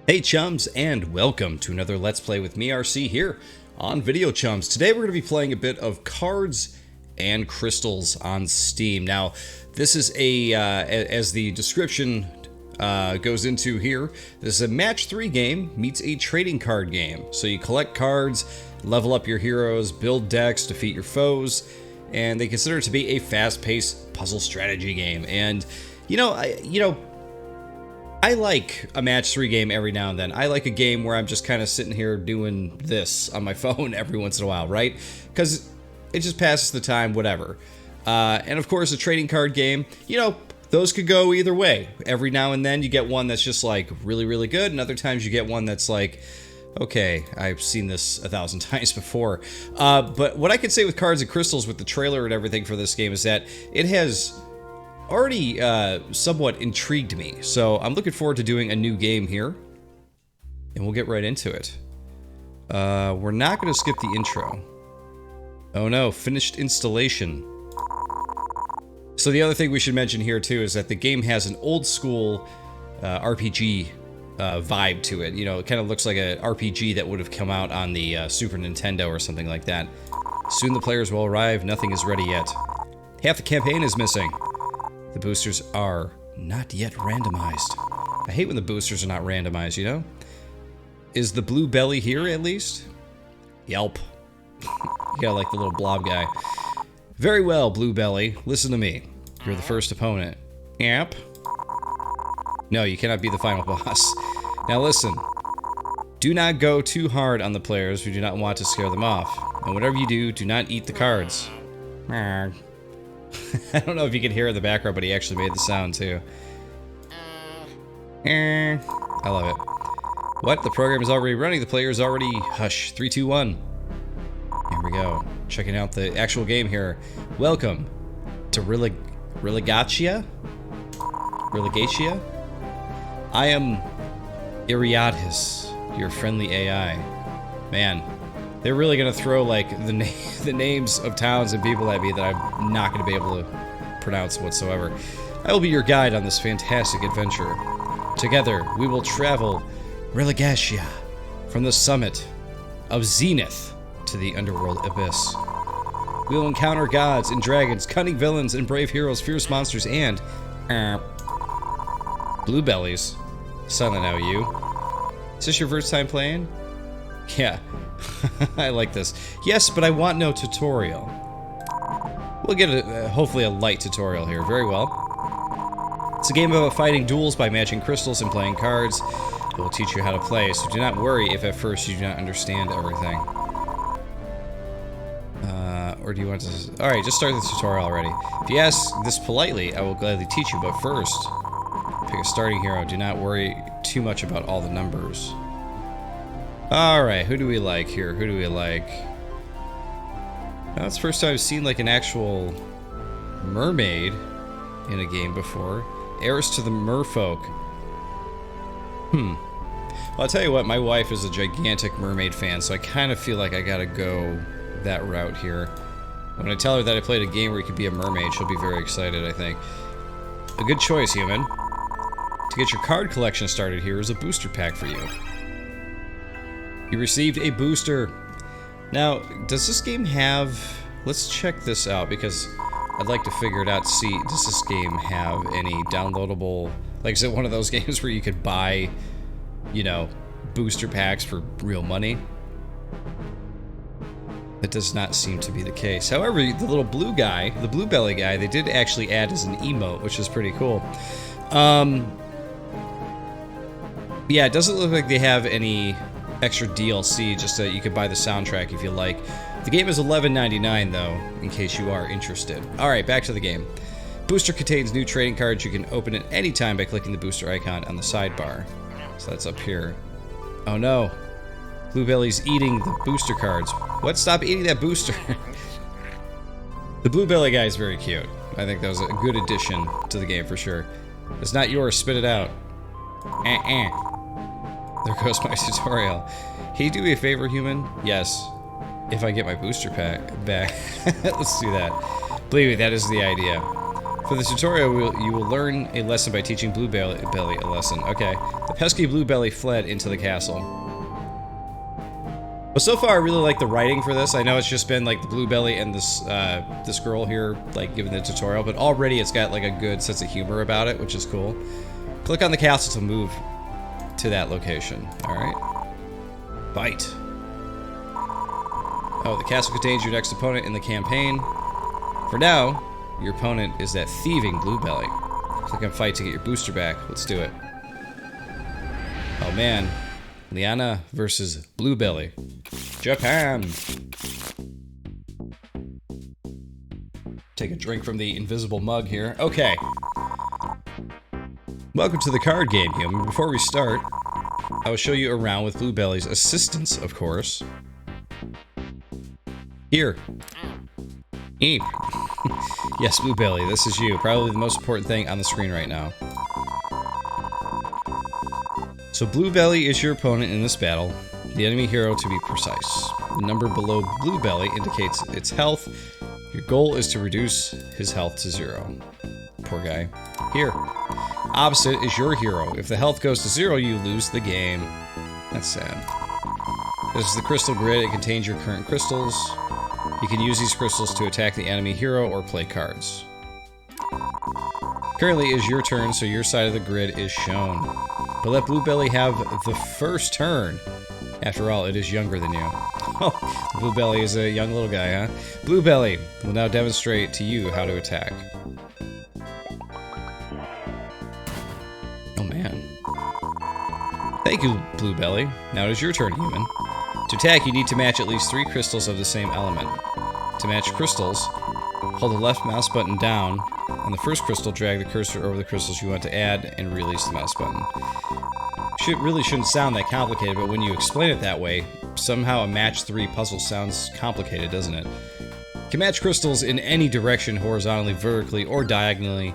Hey chums, and welcome to another Let's Play with me, RC, here on Video Chums. Today we're going to be playing a bit of Cards and Crystals on Steam. Now, this is as the description goes into here, this is a match 3 game meets a trading card game. So you collect cards, level up your heroes, build decks, defeat your foes, and they consider it to be a fast-paced puzzle strategy game. And, I like a match 3 game every now and then. I like a game where I'm just kind of sitting here doing this on my phone every once in a while, right? Because it just passes the time, whatever. And of course, a trading card game, those could go either way. Every now and then you get one that's just like really, really good, and other times you get one that's like, okay, I've seen this 1,000 times before. But what I could say with Cards and Crystals, with the trailer and everything for this game, is that it has already somewhat intrigued me. So I'm looking forward to doing a new game here, and we'll get right into it. We're not going to skip the intro. Oh no, finished installation. So the other thing we should mention here too is that the game has an old school RPG vibe to it. It kind of looks like an RPG that would have come out on the Super Nintendo or something like that. Soon the players will arrive, nothing is ready yet. Half the campaign is missing. The boosters are not yet randomized. I hate when the boosters are not randomized, Is the blue belly here, at least? Yelp. You got like the little blob guy. Very well, blue belly. Listen to me. You're the first opponent. Yep. No, you cannot be the final boss. Now listen. Do not go too hard on the players who do not want to scare them off. And whatever you do, do not eat the cards. I don't know if you can hear it in the background, but he actually made the sound too. I love it. What? The program is already running. The player is already... Hush. 3, 2, 1. Here we go. Checking out the actual game here. Welcome to Relegation? I am Iriadis, your friendly AI. Man, they're really gonna throw like the names of towns and people at me that I'm not gonna be able to pronounce whatsoever. I will be your guide on this fantastic adventure. Together, we will travel Relegation from the summit of Zenith to the underworld abyss. We will encounter gods and dragons, cunning villains and brave heroes, fierce monsters, and blue bellies. Silent now, you. Is this your first time playing? Yeah. I like this. Yes, but I want no tutorial. We'll get hopefully a light tutorial here. Very well. It's a game about fighting duels by matching crystals and playing cards. It will teach you how to play, so do not worry if at first you do not understand everything. Or do you want to... Alright, just start the tutorial already. If you ask this politely, I will gladly teach you, but first, pick a starting hero. Do not worry too much about all the numbers. Alright, who do we like here? Who do we like? Now, it's the first time I've seen like an actual mermaid in a game before. Heiress to the merfolk. Well, I'll tell you what, my wife is a gigantic mermaid fan, so I kind of feel like I gotta go that route here. When I tell her that I played a game where you could be a mermaid, she'll be very excited, I think. A good choice, human. To get your card collection started, here is a booster pack for you. You received a booster. Now, does this game have... Let's check this out, because I'd like to figure it out to see, does this game have any downloadable... Like, is it one of those games where you could buy, booster packs for real money? That does not seem to be the case. However, the little blue guy, the blue belly guy, they did actually add as an emote, which is pretty cool. Yeah, it doesn't look like they have any extra DLC, just that you could buy the soundtrack if you like. The game is $11.99 though, in case you are interested. Alright, back to the game. Booster contains new trading cards. You can open it anytime by clicking the booster icon on the sidebar. So that's up here. Oh no. Bluebelly's eating the booster cards. What? Stop eating that booster. The Bluebelly guy is very cute. I think that was a good addition to the game for sure. It's not yours, spit it out. There goes my tutorial. Can you do me a favor, human? Yes. If I get my booster pack back. Let's do that. Believe me, that is the idea. For the tutorial, you will learn a lesson by teaching Bluebelly a lesson. Okay. The pesky Bluebelly fled into the castle. But so far, I really like the writing for this. I know it's just been like the Bluebelly and this girl here, like, giving the tutorial, but already it's got like a good sense of humor about it, which is cool. Click on the castle to move to that location. Alright. Bite. Oh, the castle contains your next opponent in the campaign. For now, your opponent is that thieving Bluebelly. Click on fight to get your booster back. Let's do it. Oh man. Liana versus Bluebelly. Japan! Take a drink from the invisible mug here. Okay. Welcome to the card game, human. Before we start, I will show you around with Bluebelly's assistance, of course. Here. Eep. Yes, Bluebelly, this is you. Probably the most important thing on the screen right now. So Bluebelly is your opponent in this battle, the enemy hero to be precise. The number below Bluebelly indicates its health. Your goal is to reduce his health to 0. Poor guy. Here. Opposite is your hero. If the health goes to 0, you lose the game. That's sad. This is the crystal grid. It contains your current crystals. You can use these crystals to attack the enemy hero or play cards. Currently is your turn, so your side of the grid is shown. But let Bluebelly have the first turn. After all, it is younger than you. Oh, Bluebelly is a young little guy, huh? Bluebelly will now demonstrate to you how to attack. Oh man. Thank you, Bluebelly. Now it is your turn, human. To attack, you need to match at least 3 crystals of the same element. To match crystals, hold the left mouse button down. On the first crystal, drag the cursor over the crystals you want to add and release the mouse button. Really shouldn't sound that complicated, but when you explain it that way, somehow a match 3 puzzle sounds complicated, doesn't it? You can match crystals in any direction, horizontally, vertically, or diagonally,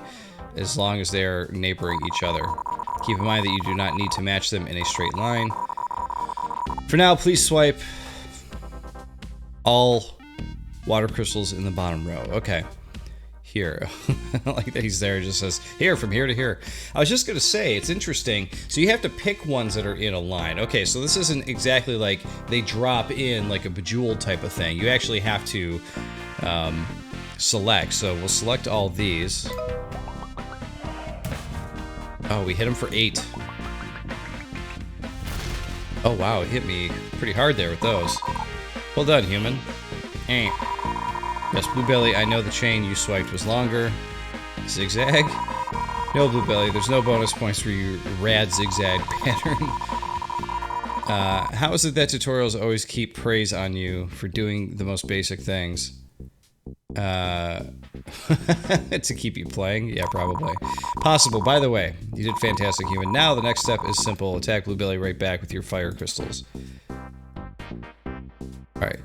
as long as they are neighboring each other. Keep in mind that you do not need to match them in a straight line. For now, please swipe all water crystals in the bottom row. Okay. Here. Like that he's there, it just says, here, from here to here. I was just going to say, it's interesting. So you have to pick ones that are in a line. Okay, so this isn't exactly like they drop in like a Bejeweled type of thing. You actually have to select. So we'll select all these. Oh, we hit him for 8. Oh wow, it hit me pretty hard there with those. Well done, human. Eh. Yes, Bluebelly, I know the chain you swiped was longer. Zigzag? No, Bluebelly, there's no bonus points for your rad zigzag pattern. How is it that tutorials always keep praise on you for doing the most basic things? To keep you playing? Yeah, probably. Possible. By the way, you did fantastic, human. Now the next step is simple. Attack Bluebelly right back with your fire crystals. Alright.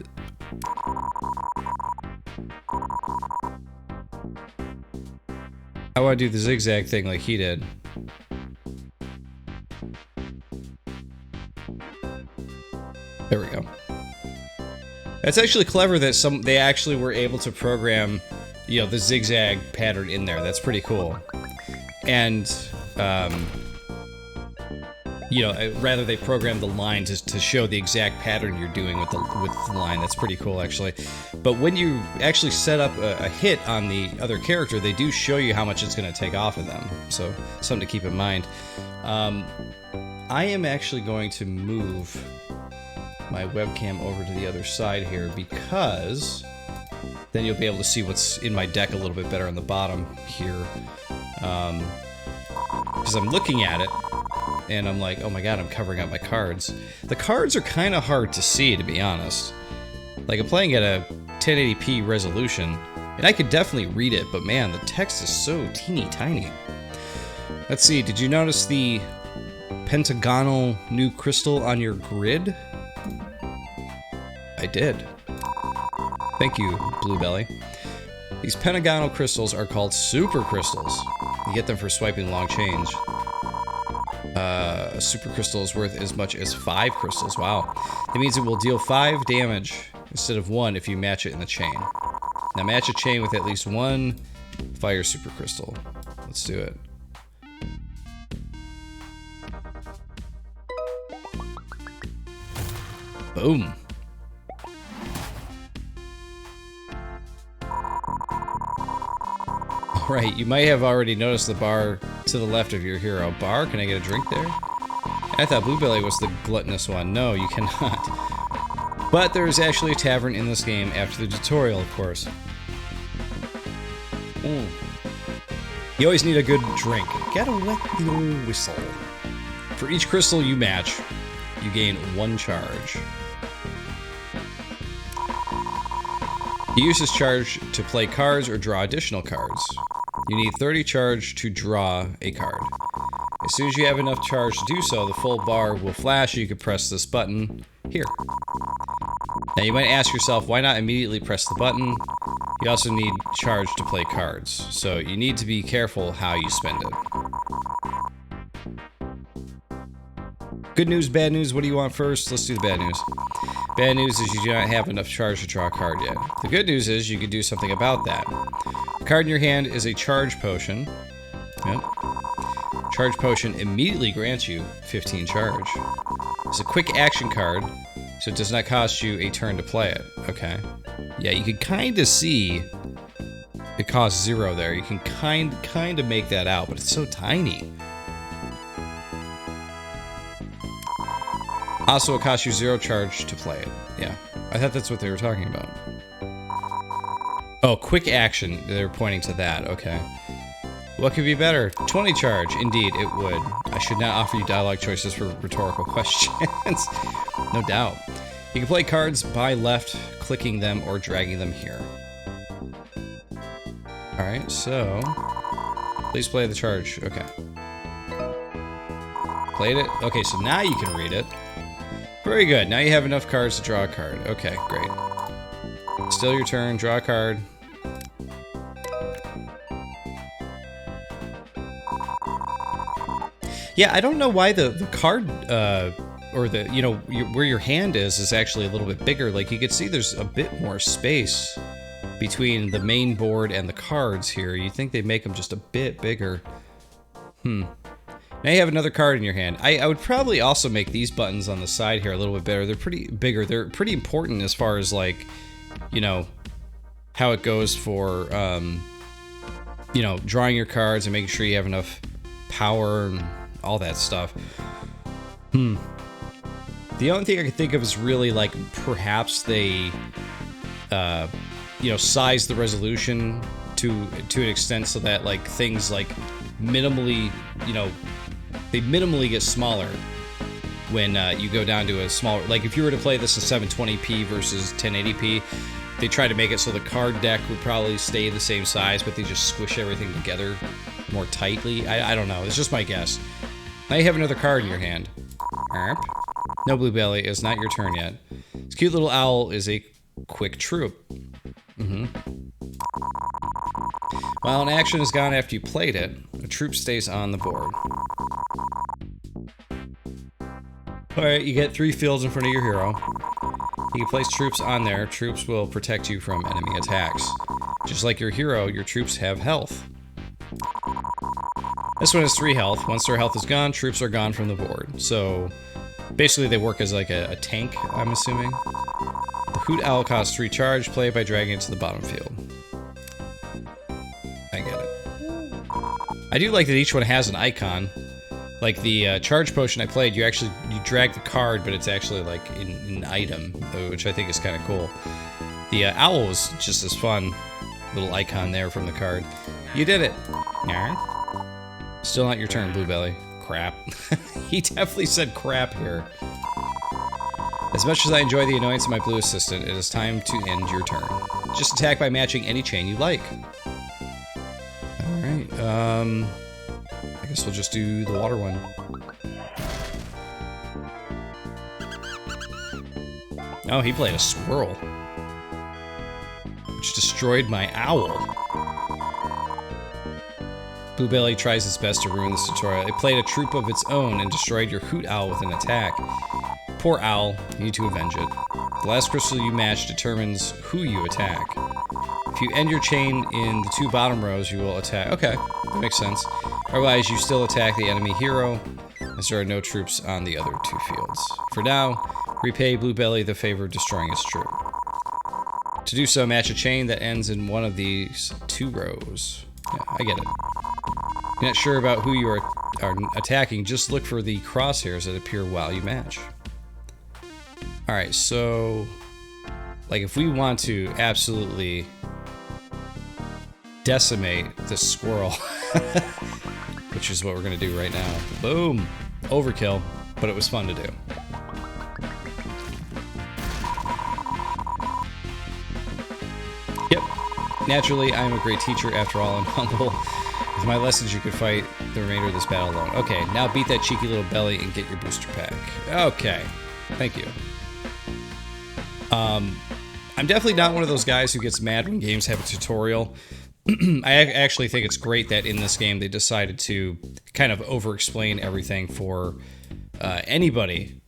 I want to do the zigzag thing like he did. There we go. That's actually clever that they actually were able to program, you know, the zigzag pattern in there. That's pretty cool. And, you know, rather they programmed the line to show the exact pattern you're doing with the line. That's pretty cool, actually. But when you actually set up a hit on the other character, they do show you how much it's going to take off of them. So, something to keep in mind. I am actually going to move my webcam over to the other side here because then you'll be able to see what's in my deck a little bit better on the bottom here. Because I'm looking at it and I'm like, oh my god, I'm covering up my cards. The cards are kind of hard to see, to be honest. Like, I'm playing at a 1080p resolution and I could definitely read it, but man, the text is so teeny tiny. Let's see, did you notice the pentagonal new crystal on your grid? I did. Thank you, Bluebelly. These pentagonal crystals are called super crystals. You get them for swiping long change. A super crystal is worth as much as 5 crystals. Wow. That means it will deal 5 damage instead of 1 if you match it in the chain. Now match a chain with at least 1 Fire Super Crystal. Let's do it. Boom. Alright, you might have already noticed the bar to the left of your hero. Bar? Can I get a drink there? I thought Bluebelly was the gluttonous one. No, you cannot. But there is actually a tavern in this game after the tutorial, of course. You always need a good drink. Gotta wet the old whistle. For each crystal you match, you gain 1 charge. You use this charge to play cards or draw additional cards. You need 30 charge to draw a card. As soon as you have enough charge to do so, the full bar will flash and you can press this button here. Now you might ask yourself, why not immediately press the button? You also need charge to play cards, so you need to be careful how you spend it. Good news, bad news, what do you want first? Let's do the bad news. Bad news is you do not have enough charge to draw a card yet. The good news is you can do something about that. The card in your hand is a charge potion. Yep. Charge potion immediately grants you 15 charge. It's a quick action card, so it does not cost you a turn to play it. Okay. Yeah, you can kind of see it costs 0 there. You can kind of make that out, but it's so tiny. Also, it costs you 0 charge to play it. Yeah, I thought that's what they were talking about. Oh, quick action. They're pointing to that. Okay. What could be better? 20 charge. Indeed, it would. I should not offer you dialogue choices for rhetorical questions. No doubt. You can play cards by left, clicking them, or dragging them here. Alright, so... Please play the charge. Okay. Played it? Okay, so now you can read it. Very good. Now you have enough cards to draw a card. Okay, great. Still your turn. Draw a card. Yeah, I don't know why the card, or the, you know, where your hand is actually a little bit bigger. Like, you can see there's a bit more space between the main board and the cards here. You'd think they'd make them just a bit bigger. Now you have another card in your hand. I would probably also make these buttons on the side here a little bit better. They're pretty bigger. They're pretty important as far as, like, you know, how it goes for, you know, drawing your cards and making sure you have enough power and all that stuff. The only thing I can think of is really, like, perhaps they, you know, size the resolution to an extent so that, like, things like minimally, you know, they minimally get smaller when you go down to a smaller, like if you were to play this in 720p versus 1080p, they try to make it so the card deck would probably stay the same size, but they just squish everything together more tightly. I don't know, it's just my guess. Now you have another card in your hand. No, Bluebelly, it's not your turn yet. This cute little owl is a quick troop. While an action is gone after you played it, a troop stays on the board. Alright, you get 3 fields in front of your hero. You can place troops on there. Troops will protect you from enemy attacks. Just like your hero, your troops have health. This one has 3 health. Once their health is gone, troops are gone from the board. So, basically they work as like a tank, I'm assuming. The Hoot Owl costs 3 charge. Play it by dragging it to the bottom field. I get it. I do like that each one has an icon. Like the charge potion I played, you drag the card, but it's actually like an item, which I think is kind of cool. The owl was just as fun. Little icon there from the card. You did it. Still not your turn, Bluebelly. Crap. He definitely said crap here. As much as I enjoy the annoyance of my blue assistant, it is time to end your turn. Just attack by matching any chain you like. Alright, I guess we'll just do the water one. Oh, he played a squirrel. Which destroyed my owl. Bluebelly tries its best to ruin this tutorial. It played a troop of its own and destroyed your Hoot Owl with an attack. Poor owl, you need to avenge it. The last crystal you match determines who you attack. If If you end your chain in the 2 bottom rows, you will attack. Okay, that makes sense. Otherwise, you still attack the enemy hero, as there are no troops on the other 2 fields. For now, repay Bluebelly the favor of destroying his troop. To do so, match a chain that ends in one of these 2 rows. Yeah, I get it. If you're not sure about who you are attacking, just look for the crosshairs that appear while you match. Alright, so... like, if we want to absolutely decimate this squirrel, which is what we're going to do right now. Boom! Overkill, but it was fun to do. Yep. Naturally, I am a great teacher after all, and humble. With my lessons, you could fight the remainder of this battle alone. Okay, now beat that cheeky little belly and get your booster pack. Okay. Thank you. I'm definitely not one of those guys who gets mad when games have a tutorial. I actually think it's great that in this game they decided to kind of over-explain everything for anybody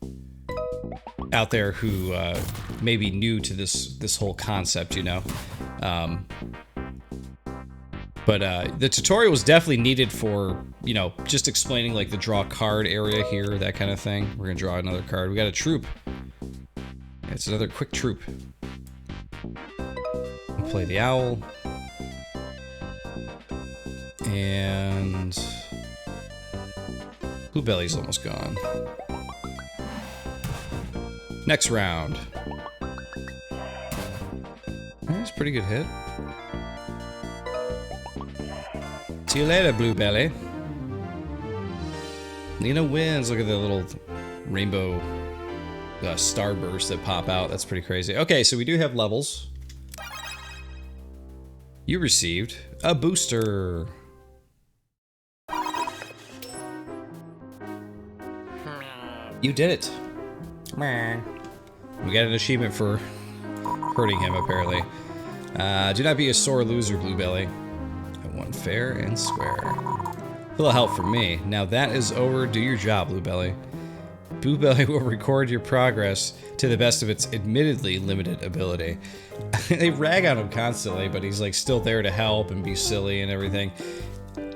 out there who may be new to this whole concept, you know. But the tutorial was definitely needed for, you know, just explaining like the draw card area here, that kind of thing. We're gonna draw another card. We got a troop. It's another quick troop. We'll play the owl. And Bluebelly's almost gone. Next round. That's a pretty good hit. See you later, Bluebelly. Nina wins. Look at the little rainbow starbursts that pop out. That's pretty crazy. Okay, so we do have levels. You received a booster. You did it. We got an achievement for hurting him, apparently. Do not be a sore loser, Bluebelly. I won fair and square. A little help from me. Now that is over. Do your job, Bluebelly. Bluebelly will record your progress to the best of its admittedly limited ability. They rag on him constantly, but he's like still there to help and be silly and everything.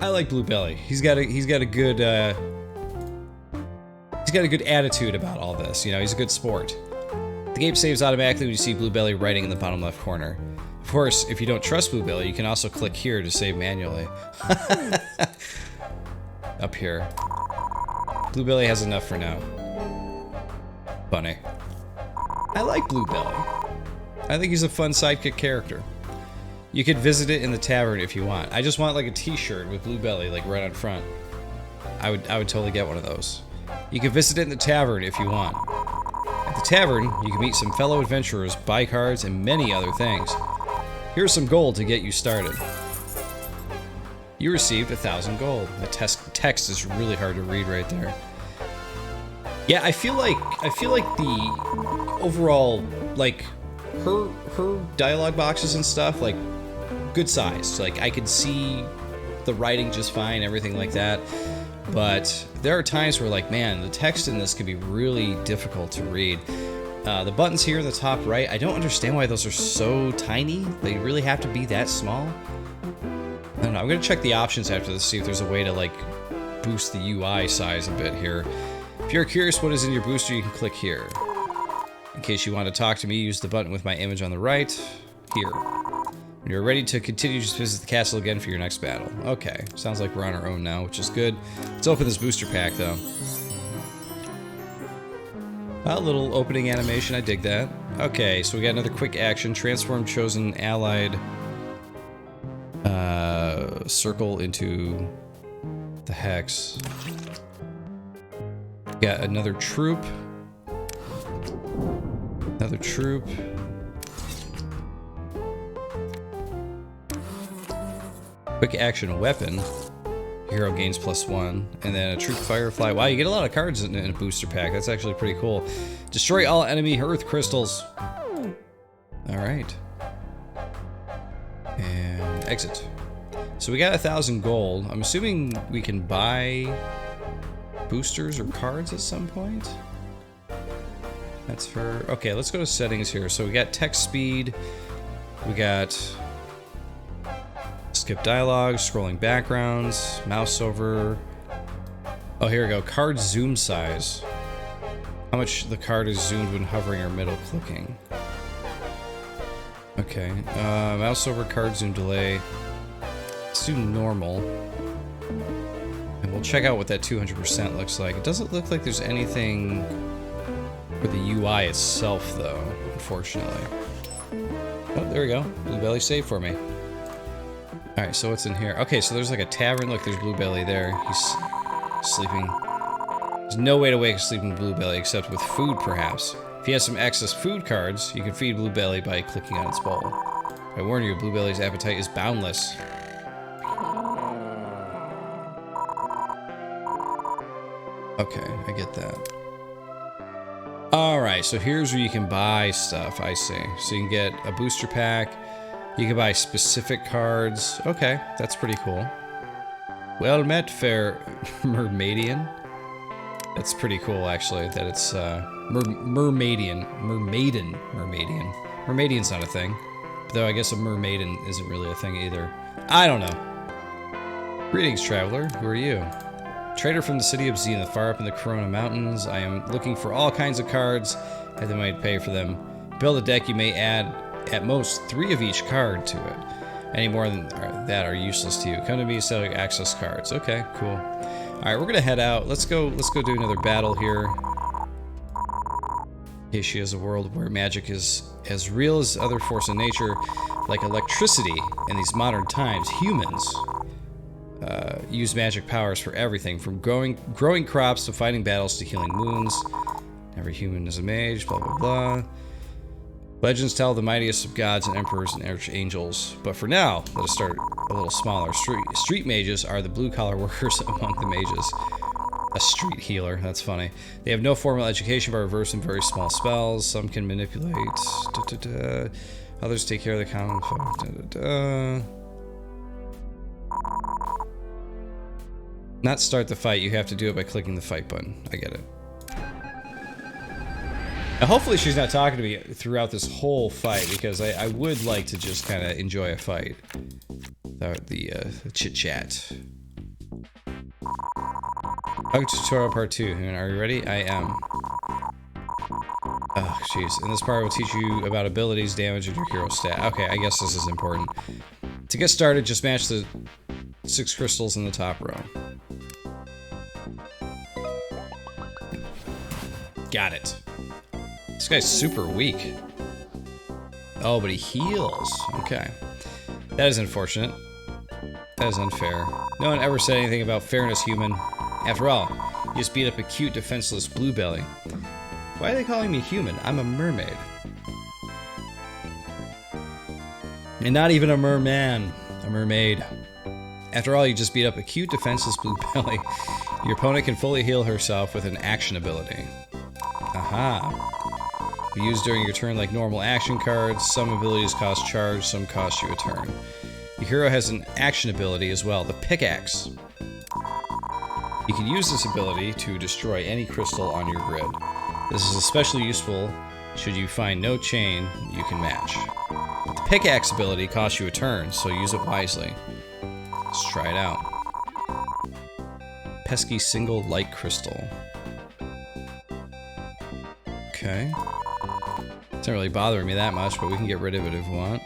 I like Bluebelly. He's got a good attitude about all this. You know, he's a good sport. The game saves automatically when you see Bluebelly writing in the bottom left corner. Of course, if you don't trust Bluebelly, you can also click here to save manually. Up here. Bluebelly has enough for now. Funny. I like Bluebelly. I think he's a fun sidekick character. You could visit it in the tavern if you want. I just want like a t-shirt with Bluebelly like right on front. I would totally get one of those. You can visit it in the tavern if you want. At the tavern, you can meet some fellow adventurers, buy cards, and many other things. Here's some gold to get you started. You received 1,000 gold. The text is really hard to read right there. Yeah, I feel like the overall, like, her dialogue boxes and stuff, like, good size. Like, I could see the writing just fine, everything like that. But there are times where, like, man, the text in this can be really difficult to read. The buttons here in the top right, I don't understand why those are so tiny. They really have to be that small. I don't know, I'm gonna check the options after this, see if there's a way to, like, boost the UI size a bit here. If you're curious what is in your booster, you can click here. In case you want to talk to me, use the button with my image on the right, here. When you're ready to continue, just visit the castle again for your next battle. Okay, sounds like we're on our own now, which is good. Let's open this booster pack, though. A little opening animation, I dig that. Okay, so we got another quick action. Transform chosen allied circle into the hex. Got another troop. Another troop. Quick action weapon. Hero gains +1. And then a troop firefly. Wow, you get a lot of cards in a booster pack. That's actually pretty cool. Destroy all enemy earth crystals. Alright. And exit. So we got 1,000 gold. I'm assuming we can buy boosters or cards at some point. That's for... Okay, let's go to settings here. So we got text speed. We got Skip dialogue, scrolling backgrounds, mouse over. Oh, here we go. Card zoom size. How much the card is zoomed when hovering or middle clicking. Okay. Mouse over, card zoom delay. Let's do normal. And we'll check out what that 200% looks like. It doesn't look like there's anything for the UI itself, though, unfortunately. Oh, there we go. Bluebelly saved for me. Alright, so what's in here? Okay, so there's like a tavern. Look, there's Bluebelly there. He's sleeping. There's no way to wake a sleeping Bluebelly except with food, perhaps. If he has some excess food cards, you can feed Bluebelly by clicking on its bowl. I warn you, Bluebelly's appetite is boundless. Okay, I get that. Alright, so here's where you can buy stuff, I see. So you can get a booster pack. You can buy specific cards. Okay, that's pretty cool. Well met, fair Mermaidian. That's pretty cool, actually, that it's Mermaidian. Mermaidian's not a thing. Though I guess a mermaiden isn't really a thing either. I don't know. Greetings, traveler. Who are you? Trader from the city of Zenith, far up in the Corona Mountains. I am looking for all kinds of cards, and they might pay for them. Build a deck, you may add at most 3 of each card to it. Any more than that are useless to you. Come to me, sell your access cards. Okay, cool. Alright, we're gonna head out. Let's go do another battle here. She has a world where magic is as real as other force in nature, like electricity. In these modern times, humans use magic powers for everything, from growing crops to fighting battles to healing wounds. Every human is a mage, blah blah blah. Legends tell the mightiest of gods and emperors and archangels. But for now, let us start a little smaller. Street mages are the blue-collar workers among the mages. A street healer, that's funny. They have no formal education but reverse in very small spells. Some can manipulate. Others take care of the common folk. Not start the fight, you have to do it by clicking the fight button. I get it. Now, hopefully she's not talking to me throughout this whole fight, because I would like to just kind of enjoy a fight. The chit-chat. Tutorial part 2. Are you ready? I am. Oh, jeez. In this part, we'll teach you about abilities, damage, and your hero stat. Okay, I guess this is important. To get started, just match the 6 crystals in the top row. Got it. This guy's super weak. Oh, but he heals. Okay. That is unfortunate. That is unfair. No one ever said anything about fairness, human. After all, you just beat up a cute, defenseless Bluebelly. Why are they calling me human? I'm a mermaid. And not even a merman. A mermaid. After all, you just beat up a cute, defenseless Bluebelly. Your opponent can fully heal herself with an action ability. Aha. Be used during your turn like normal action cards. Some abilities cost charge, some cost you a turn. Your hero has an action ability as well, the pickaxe. You can use this ability to destroy any crystal on your grid. This is especially useful should you find no chain you can match. The pickaxe ability costs you a turn, so use it wisely. Let's try it out. Pesky single light crystal. Okay. It's not really bothering me that much, but we can get rid of it if we want.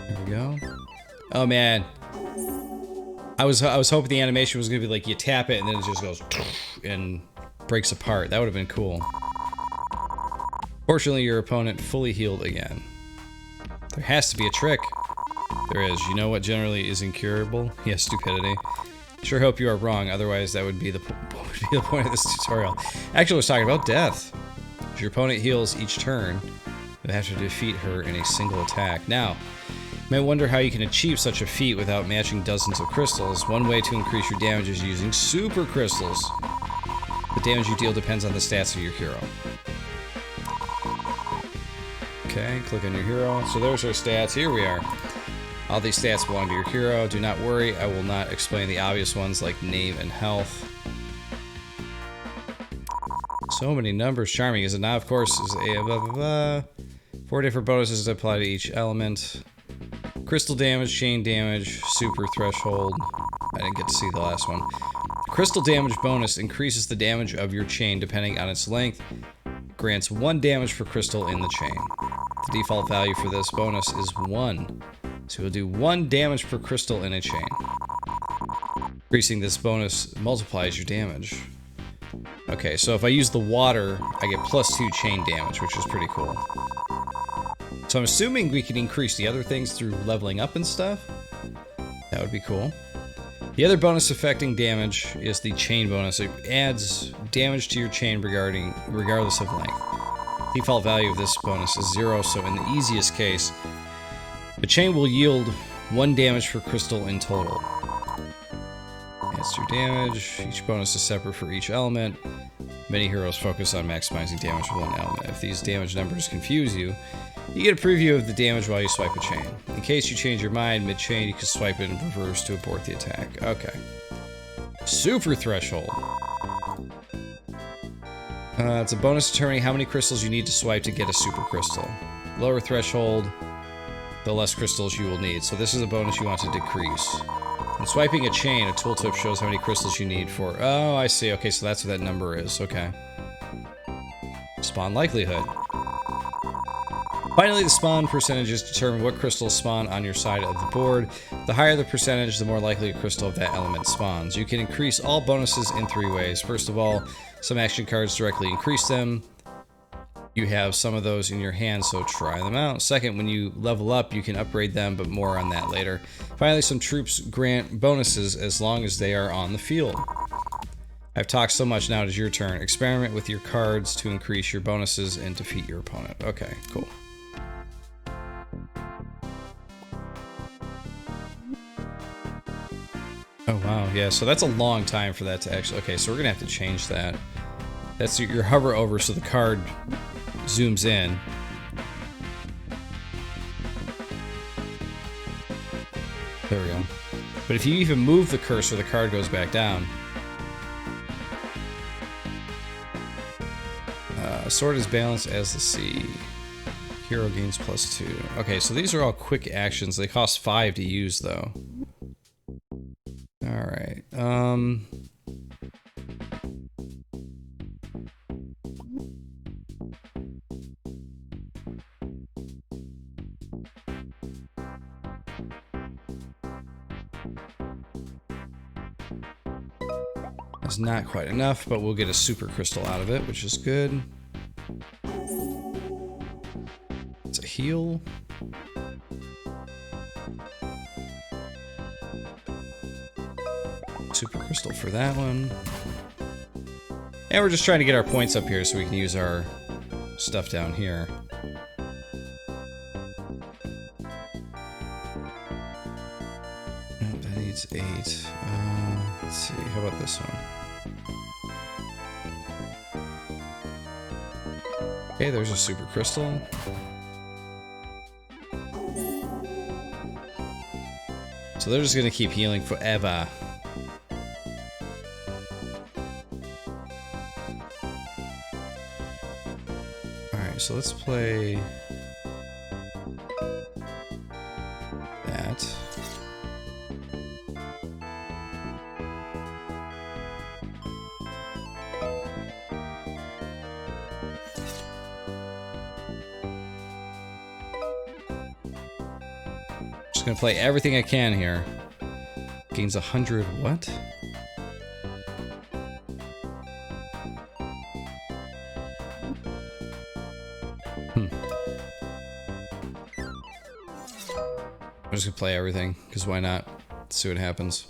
There we go. Oh man. I was hoping the animation was gonna be like you tap it and then it just goes and breaks apart. That would have been cool. Fortunately, your opponent fully healed again. There has to be a trick. There is. You know what generally is incurable? Yes, stupidity. Sure hope you are wrong, otherwise that would be the point of this tutorial. Actually, I was talking about death. If your opponent heals each turn, you'll have to defeat her in a single attack. Now, you may wonder how you can achieve such a feat without matching dozens of crystals. One way to increase your damage is using super crystals. The damage you deal depends on the stats of your hero. Okay, click on your hero. So there's our stats. Here we are. All these stats belong to your hero. Do not worry, I will not explain the obvious ones like name and health. So many numbers. Charming, is it not? Of course, is a blah blah blah. 4 different bonuses apply to each element. Crystal damage, chain damage, super threshold. I didn't get to see the last one. Crystal damage bonus increases the damage of your chain depending on its length. Grants 1 damage per crystal in the chain. The default value for this bonus is 1. So you'll do 1 damage per crystal in a chain. Increasing this bonus multiplies your damage. Okay, so if I use the water, I get +2 chain damage, which is pretty cool. So I'm assuming we can increase the other things through leveling up and stuff. That would be cool. The other bonus affecting damage is the chain bonus. It adds damage to your chain regardless of length. Default value of this bonus is 0, so in the easiest case, the chain will yield 1 damage per crystal in total. Adds your damage. Each bonus is separate for each element. Many heroes focus on maximizing damage with one element. If these damage numbers confuse you, you get a preview of the damage while you swipe a chain. In case you change your mind mid-chain, you can swipe it in reverse to abort the attack. Okay. Super threshold. It's a bonus determining how many crystals you need to swipe to get a super crystal. Lower threshold, the less crystals you will need. So this is a bonus you want to decrease. When swiping a chain, a tooltip shows how many crystals you need for... Oh, I see. Okay, so that's what that number is. Okay. Spawn likelihood. Finally, the spawn percentages determine what crystals spawn on your side of the board. The higher the percentage, the more likely a crystal of that element spawns. You can increase all bonuses in 3 ways. First of all, some action cards directly increase them. You have some of those in your hand, so try them out. Second, when you level up, you can upgrade them, but more on that later. Finally, some troops grant bonuses as long as they are on the field. I've talked so much, now it is your turn. Experiment with your cards to increase your bonuses and defeat your opponent. Okay, cool. Oh wow, yeah, so that's a long time for that to actually... Okay, so we're gonna have to change that. That's your hover over so the card zooms in. There we go. But if you even move the cursor, the card goes back down. Sword is balanced as the sea. Hero gains +2. Okay, so these are all quick actions. They cost 5 to use, though. Alright, that's not quite enough, but we'll get a super crystal out of it, which is good. It's a heal. Super crystal for that one. And we're just trying to get our points up here so we can use our stuff down here. Oh, that needs 8. Let's see, how about this one? Okay, there's a super crystal. So they're just gonna keep healing forever. Alright, so let's play that. Just gonna play everything I can here. Gains 100 what? I'm just gonna play everything, because why not? Let's see what happens.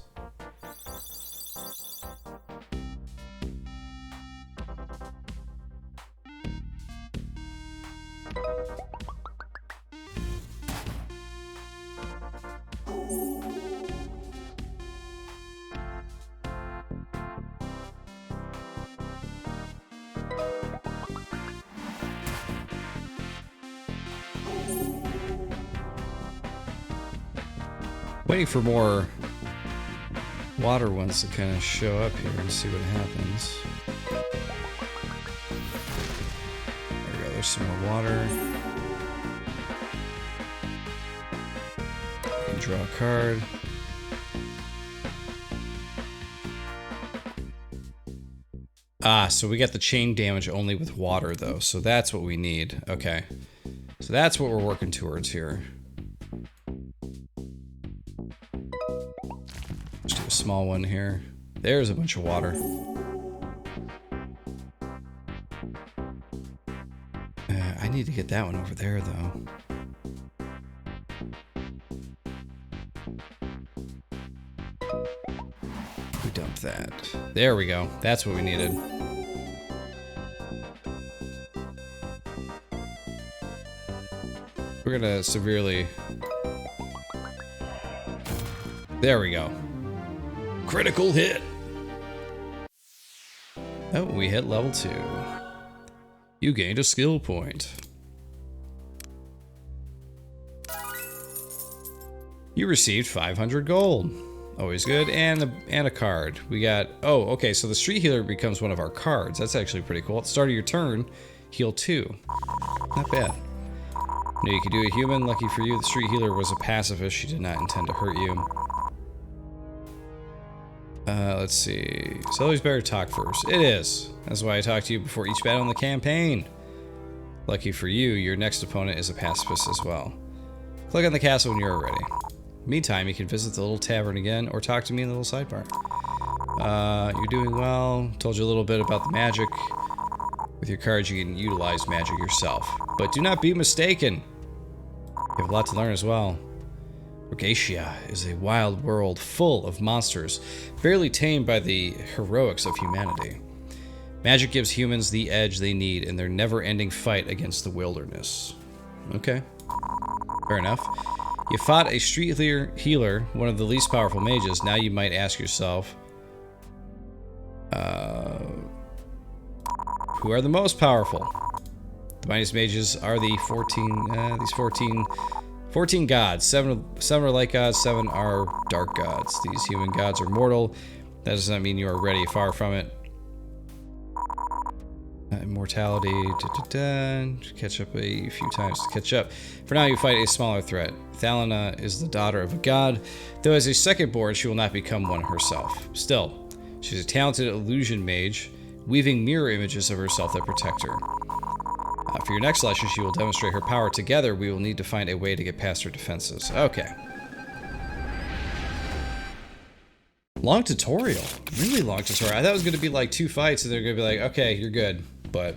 Waiting for more water ones to kind of show up here and see what happens. There we go, there's some more water. draw a card. Ah, so we got the chain damage only with water, though. So that's what we need. Okay. So that's what we're working towards here. Let's do a small one here. There's a bunch of water. I need to get that one over there, though. We dumped that. There we go. That's what we needed. We're gonna severely... There we go. Critical hit! Oh, we hit level 2. You gained a skill point. You received 500 gold. Always good. And a card. We got... Oh, okay, so the Street Healer becomes one of our cards. That's actually pretty cool. At the start of your turn, heal 2. Not bad. No, you could do a human. Lucky for you, the Street Healer was a pacifist. She did not intend to hurt you. Let's see. It's always better to talk first. It is. That's why I talk to you before each battle in the campaign. Lucky for you, your next opponent is a pacifist as well. Click on the castle when you're ready. Meantime, you can visit the little tavern again or talk to me in the little sidebar. You're doing well. Told you a little bit about the magic. With your cards, you can utilize magic yourself. But do not be mistaken. You have a lot to learn as well. Rogatia is a wild world full of monsters, barely tamed by the heroics of humanity. Magic gives humans the edge they need in their never-ending fight against the wilderness. Okay. Fair enough. You fought a street healer, one of the least powerful mages. Now you might ask yourself, who are the most powerful? The mightiest mages are the 14 gods. Seven are light gods, 7 are dark gods. These human gods are mortal. That does not mean you are ready. Far from it. Immortality. Catch up a few times to catch up. For now, you fight a smaller threat. Thalina is the daughter of a god, though as a second born, she will not become one herself. Still, she's a talented illusion mage, weaving mirror images of herself that protect her. For your next lesson, she will demonstrate her power. Together, we will need to find a way to get past her defenses. Okay. Long tutorial. Really long tutorial. I thought it was going to be like 2 fights and they're going to be like, okay, you're good. But...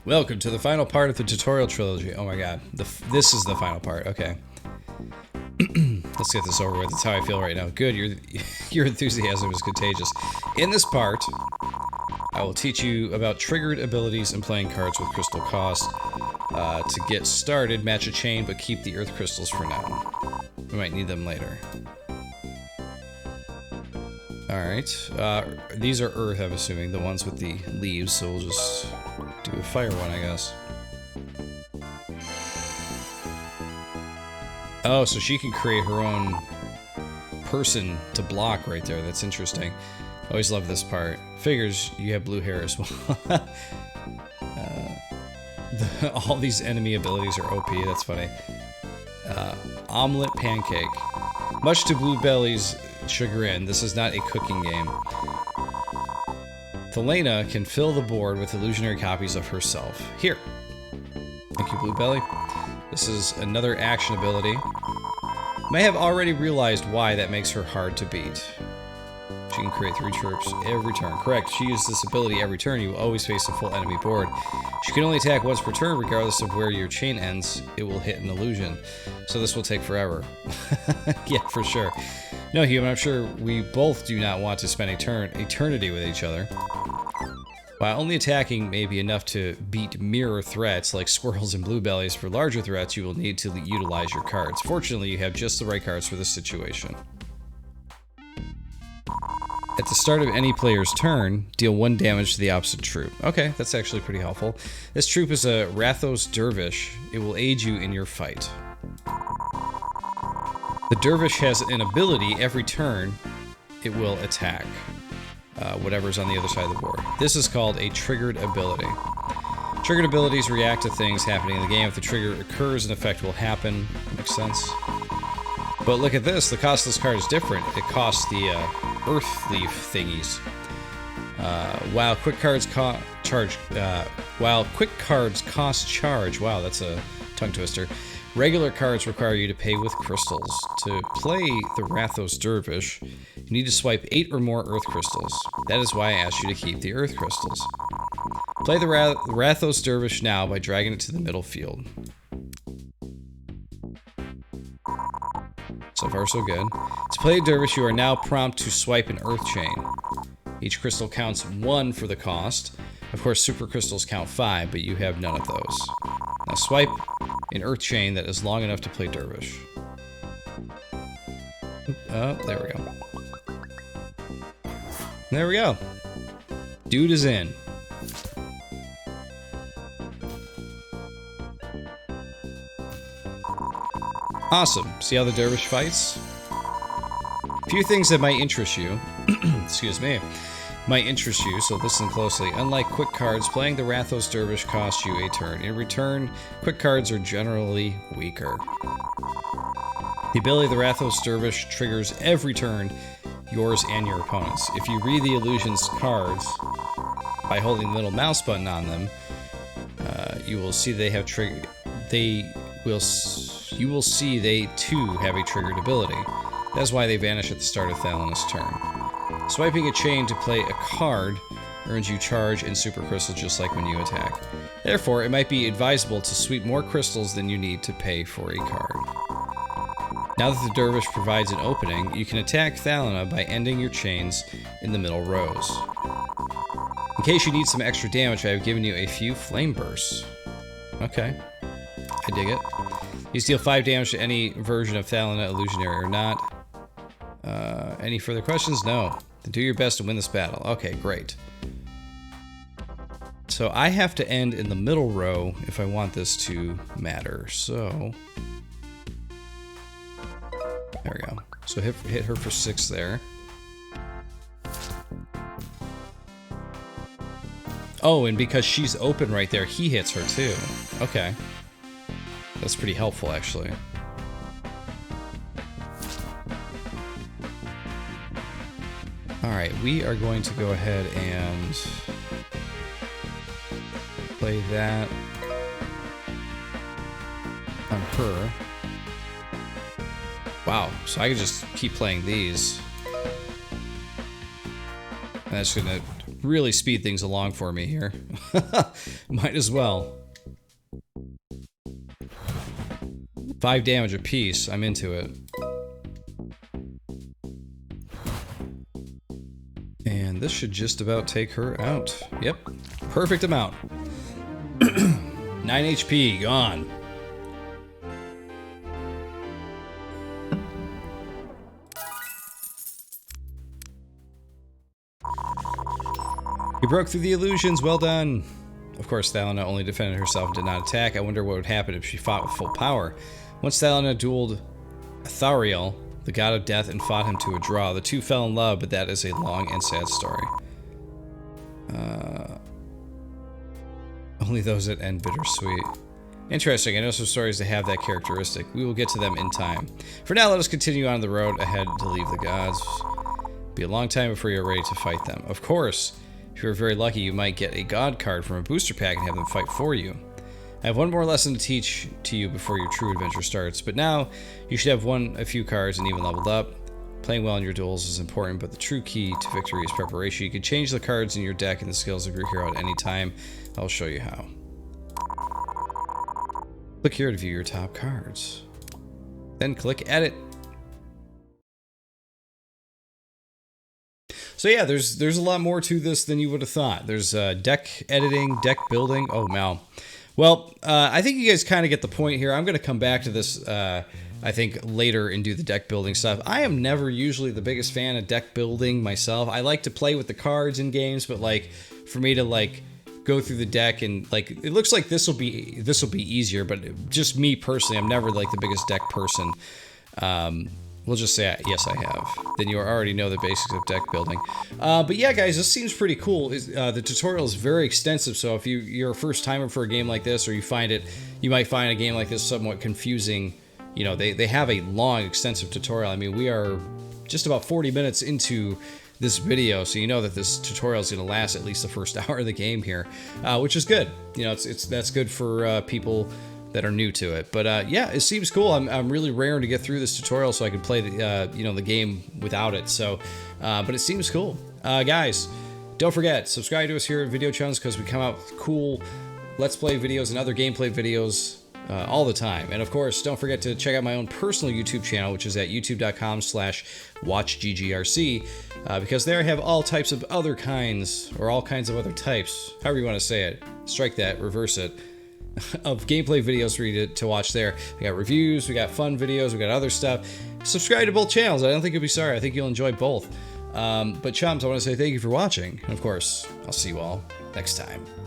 Welcome to the final part of the tutorial trilogy. Oh my god. This is the final part. Okay. Let's get this over with. That's how I feel right now. Good. Your enthusiasm is contagious. In this part, I will teach you about triggered abilities and playing cards with crystal cost. To get started, match a chain, but keep the earth crystals for now. We might need them later. Alright. These are earth, I'm assuming. The ones with the leaves, so we'll just do a fire one, I guess. Oh, so she can create her own person to block right there. That's interesting. Always love this part. Figures you have blue hair as well. All these enemy abilities are OP. That's funny. Omelet pancake. Much to Bluebelly's chagrin, this is not a cooking game. Thalina can fill the board with illusionary copies of herself. Here. Thank you, Bluebelly. This is another action ability. You may have already realized why that makes her hard to beat. She can create 3 troops every turn. Correct, she uses this ability every turn. You will always face a full enemy board. She can only attack once per turn, regardless of where your chain ends. It will hit an illusion. So this will take forever. Yeah, for sure. No, human, I'm sure we both do not want to spend eternity with each other. While only attacking may be enough to beat mirror threats like squirrels and bluebellies, for larger threats you will need to utilize your cards. Fortunately, you have just the right cards for this situation. At the start of any player's turn, deal 1 damage to the opposite troop. Okay, that's actually pretty helpful. This troop is a Rathos Dervish. It will aid you in your fight. The Dervish has an ability every turn. It will attack whatever's on the other side of the board. This is called a triggered ability. Triggered abilities react to things happening in the game. If the trigger occurs, an effect will happen. Makes sense. But look at this. The cost of this card is different. It costs the Earth Leaf thingies. While quick cards cost charge. Wow, that's a tongue twister. Regular cards require you to pay with crystals. To play the Rathos Dervish, you need to swipe 8 or more Earth crystals. That is why I asked you to keep the Earth crystals. Play the Rathos Dervish now by dragging it to the middle field. So far, so good. To play a Dervish, you are now prompted to swipe an Earth Chain. Each crystal counts 1 for the cost. Of course, super crystals count 5, but you have none of those. Now swipe an Earth Chain that is long enough to play Dervish. Oh, there we go. There we go. Dude is in. Awesome. See how the Dervish fights? A few things that might interest you. Excuse me. Might interest you, so listen closely. Unlike quick cards, playing the Rathos Dervish costs you a turn. In return, quick cards are generally weaker. The ability of the Rathos Dervish triggers every turn, yours and your opponent's. If you read the illusion's cards by holding the little mouse button on them, you will see they have you will see they too have a triggered ability. That's why they vanish at the start of Thalana's turn. Swiping a chain to play a card earns you charge and super crystal just like when you attack. Therefore, it might be advisable to sweep more crystals than you need to pay for a card. Now that the Dervish provides an opening, you can attack Thalana by ending your chains in the middle rows. In case you need some extra damage, I have given you a few flame bursts. Okay. I dig it. You deal 5 damage to any version of Thalana, illusionary or not. Any further questions? No. Then do your best to win this battle. Okay, great. So I have to end in the middle row if I want this to matter. So there we go. So hit her for 6 there. Oh, and because she's open right there, he hits her too. Okay. That's pretty helpful, actually. Alright, we are going to go ahead and play that on her. Wow, so I can just keep playing these. And that's gonna really speed things along for me here. Might as well. 5 damage apiece, I'm into it. And this should just about take her out. Yep, perfect amount. 9 HP, gone. You broke through the illusions, well done. Of course, Thalana only defended herself and did not attack. I wonder what would happen if she fought with full power. Once Thalana dueled Athariel, the god of death, and fought him to a draw. The two fell in love, but that is a long and sad story. Only those that end bittersweet. Interesting, I know some stories that have that characteristic. We will get to them in time. For now, let us continue on the road ahead to leave the gods. Be a long time before you're ready to fight them. Of course, if you're very lucky, you might get a god card from a booster pack and have them fight for you. I have one more lesson to teach to you before your true adventure starts, but now you should have won a few cards and even leveled up. Playing well in your duels is important, but the true key to victory is preparation. You can change the cards in your deck and the skills of your hero at any time. I'll show you how. Click here to view your top cards. Then click Edit. So yeah, there's a lot more to this than you would have thought. There's deck editing, deck building. Oh, wow. Well, I think you guys kind of get the point here. I'm going to come back to this, I think, later and do the deck building stuff. I am never usually the biggest fan of deck building myself. I like to play with the cards in games, but like for me to like go through the deck and like it looks like this will be easier. But just me personally, I'm never like the biggest deck person. We'll just say, yes, I have. Then you already know the basics of deck building. But yeah, guys, this seems pretty cool. The tutorial is very extensive, so if you're a first timer for a game like this, or you might find a game like this somewhat confusing, you know, they have a long, extensive tutorial. I mean, we are just about 40 minutes into this video, so you know that this tutorial is going to last at least the first hour of the game here, which is good. You know, that's good for people that are new to it. But yeah, it seems cool. I'm really raring to get through this tutorial so I can play the you know, the game without it. So, but it seems cool. Guys, don't forget, subscribe to us here at Video Chums, because we come out with cool Let's Play videos and other gameplay videos all the time. And of course, don't forget to check out my own personal YouTube channel, which is at youtube.com/watchggrc, because there I have all types of other kinds, or all kinds of other types, however you want to say it. Strike that, reverse it. Of gameplay videos for you to watch there. We got reviews, we got fun videos, we got other stuff. Subscribe to both channels. I don't think you'll be sorry. I think you'll enjoy both. But chums, I want to say thank you for watching. And of course, I'll see you all next time.